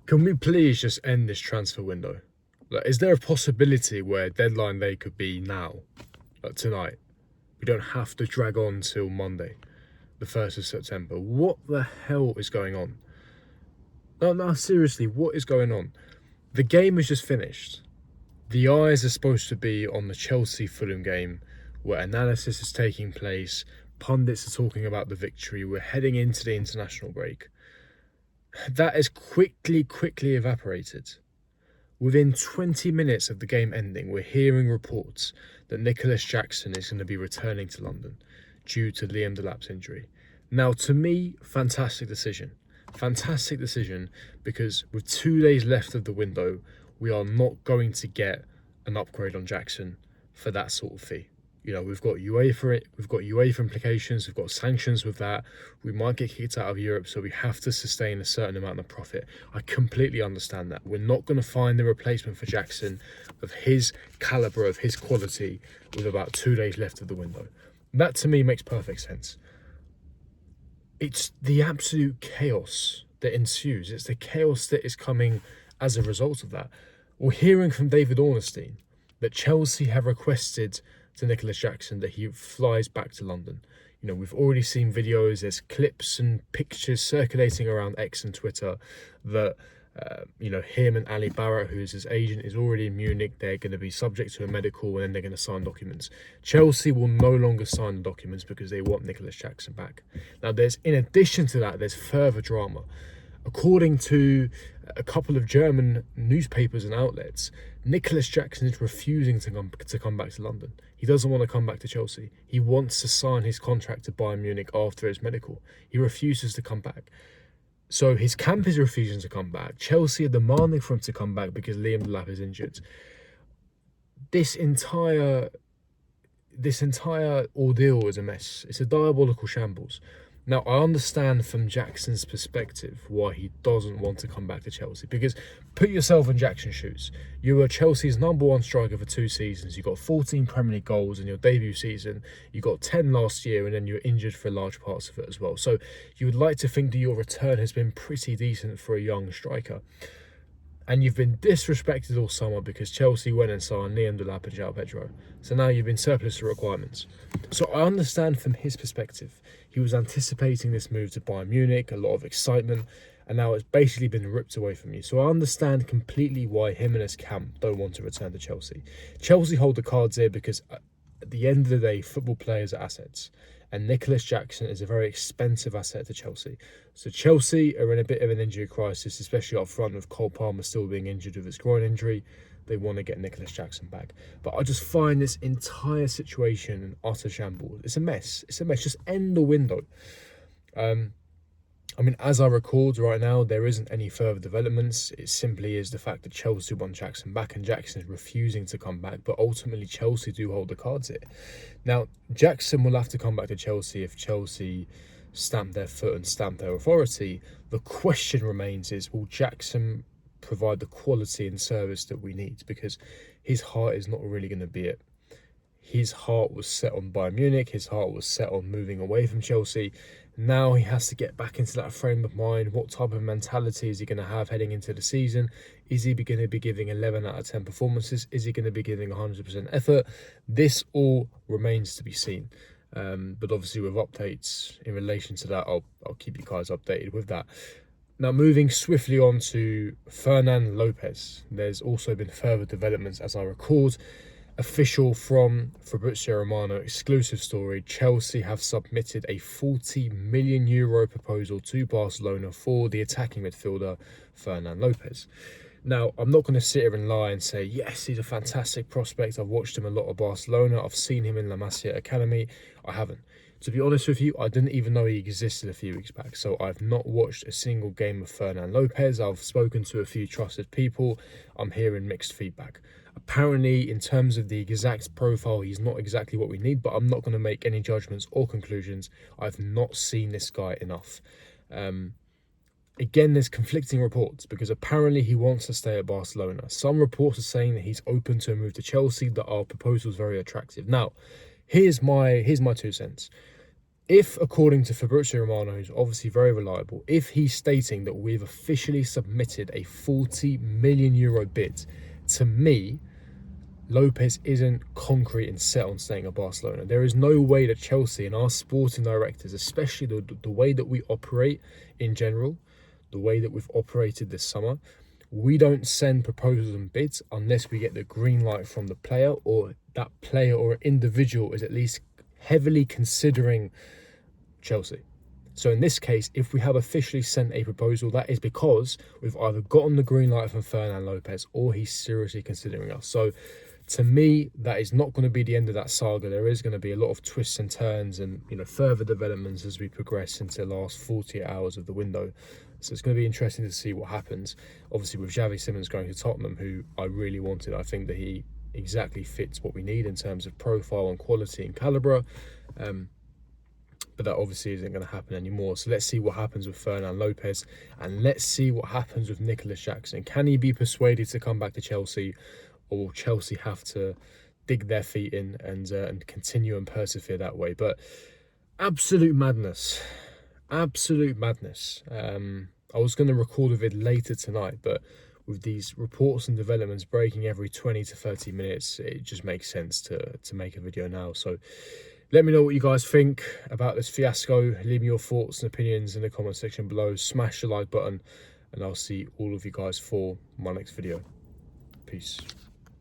Can we please just end this transfer window? Like, is there a possibility where deadline day could be now, like tonight? We don't have to drag on till Monday, the 1st of September. What the hell is going on? No, seriously, what is going on? The game is just finished. The eyes are supposed to be on the Chelsea-Fulham game, where analysis is taking place. Pundits are talking about the victory. We're heading into the international break. That has quickly evaporated. Within 20 minutes of the game ending, we're hearing reports that Nicholas Jackson is going to be returning to London due to Liam Delap's injury. Now, to me, fantastic decision. Fantastic decision, because with 2 days left of the window, we are not going to get an upgrade on Jackson for that sort of fee. You know, we've got UEFA implications, we've got sanctions with that. We might get kicked out of Europe, so we have to sustain a certain amount of profit. I completely understand that. We're not going to find the replacement for Jackson of his calibre, of his quality, with about 2 days left of the window. That, to me, makes perfect sense. It's the absolute chaos that ensues. It's the chaos that is coming as a result of that. We're hearing from David Ornstein that Chelsea have requested to Nicholas Jackson that he flies back to London. You know, we've already seen videos, there's clips and pictures circulating around X and Twitter that, him and Ali Barrett, who is his agent, is already in Munich. They're going to be subject to a medical and then they're going to sign documents. Chelsea will no longer sign the documents because they want Nicholas Jackson back. Now, in addition to that, there's further drama. According to a couple of German newspapers and outlets, Nicholas Jackson is refusing to come back to London. He doesn't want to come back to Chelsea. He wants to sign his contract to Bayern Munich after his medical. He refuses to come back. So his camp is refusing to come back. Chelsea are demanding for him to come back because Liam Delap is injured. This entire ordeal is a mess. It's a diabolical shambles. Now, I understand from Jackson's perspective why he doesn't want to come back to Chelsea, because put yourself in Jackson's shoes. You were Chelsea's #1 striker for 2 seasons. You got 14 Premier League goals in your debut season. You got 10 last year, and then you were injured for large parts of it as well. So you would like to think that your return has been pretty decent for a young striker. And you've been disrespected all summer because Chelsea went and signed Liam Delap and João Pedro. So now you've been surplus to requirements. So I understand from his perspective. He was anticipating this move to Bayern Munich, a lot of excitement, and now it's basically been ripped away from you. So I understand completely why him and his camp don't want to return to Chelsea. Chelsea hold the cards here because at the end of the day, football players are assets. And Nicholas Jackson is a very expensive asset to Chelsea. So Chelsea are in a bit of an injury crisis, especially up front with Cole Palmer still being injured with his groin injury. They want to get Nicholas Jackson back. But I just find this entire situation an utter shambles. It's a mess. It's a mess. Just end the window. As I record right now, there isn't any further developments. It simply is the fact that Chelsea want Jackson back and Jackson is refusing to come back. But ultimately, Chelsea do hold the cards here. Now, Jackson will have to come back to Chelsea if Chelsea stamp their foot and stamp their authority. The question remains is, will Jackson provide the quality and service that we need? Because his heart is not really going to be it. His heart was set on Bayern Munich. His heart was set on moving away from Chelsea. Now he has to get back into that frame of mind. What type of mentality is he going to have heading into the season? Is he going to be giving 11 out of 10 performances? Is he going to be giving 100% effort? This all remains to be seen. But obviously with updates in relation to that, I'll keep you guys updated with that. Now, moving swiftly on to Fernan Lopez. There's also been further developments as I record. Official from Fabrizio Romano, exclusive story. Chelsea have submitted a €40 million proposal to Barcelona for the attacking midfielder Fernan Lopez. Now, I'm not going to sit here and lie and say, yes, he's a fantastic prospect. I've watched him a lot at Barcelona. I've seen him in La Masia Academy. I haven't. To be honest with you, I didn't even know he existed a few weeks back. So I've not watched a single game of Fernan Lopez. I've spoken to a few trusted people. I'm hearing mixed feedback. Apparently, in terms of the exact profile, he's not exactly what we need, but I'm not going to make any judgments or conclusions. I've not seen this guy enough. Again, there's conflicting reports because apparently he wants to stay at Barcelona. Some reports are saying that he's open to a move to Chelsea, that our proposal is very attractive. Now, here's my 2 cents. if, according to Fabrizio Romano, who's obviously very reliable, if he's stating that we've officially submitted a 40 million euro bid, to me, Lopez isn't concrete and set on staying at Barcelona. There is no way that Chelsea and our sporting directors, especially the way that we operate in general, the way that we've operated this summer, we don't send proposals and bids unless we get the green light from the player, or that player or individual is at least heavily considering Chelsea. So in this case, if we have officially sent a proposal, that is because we've either gotten the green light from Fernand Lopez or he's seriously considering us. So to me, that is not going to be the end of that saga. There is going to be a lot of twists and turns and, you know, further developments as we progress into the last 48 hours of the window. So it's going to be interesting to see what happens. Obviously, with Xavi Simons going to Tottenham, who I really wanted, I think that he exactly fits what we need in terms of profile and quality and calibre. But that obviously isn't going to happen anymore. So let's see what happens with Fernand Lopez, and let's see what happens with Nicholas Jackson. Can he be persuaded to come back to Chelsea, or will Chelsea have to dig their feet in and continue and persevere that way? But absolute madness. Absolute madness. I was going to record a vid later tonight, but with these reports and developments breaking every 20 to 30 minutes, it just makes sense to make a video now. So let me know what you guys think about this fiasco. Leave me your thoughts and opinions in the comment section below. Smash the like button, and I'll see all of you guys for my next video. Peace.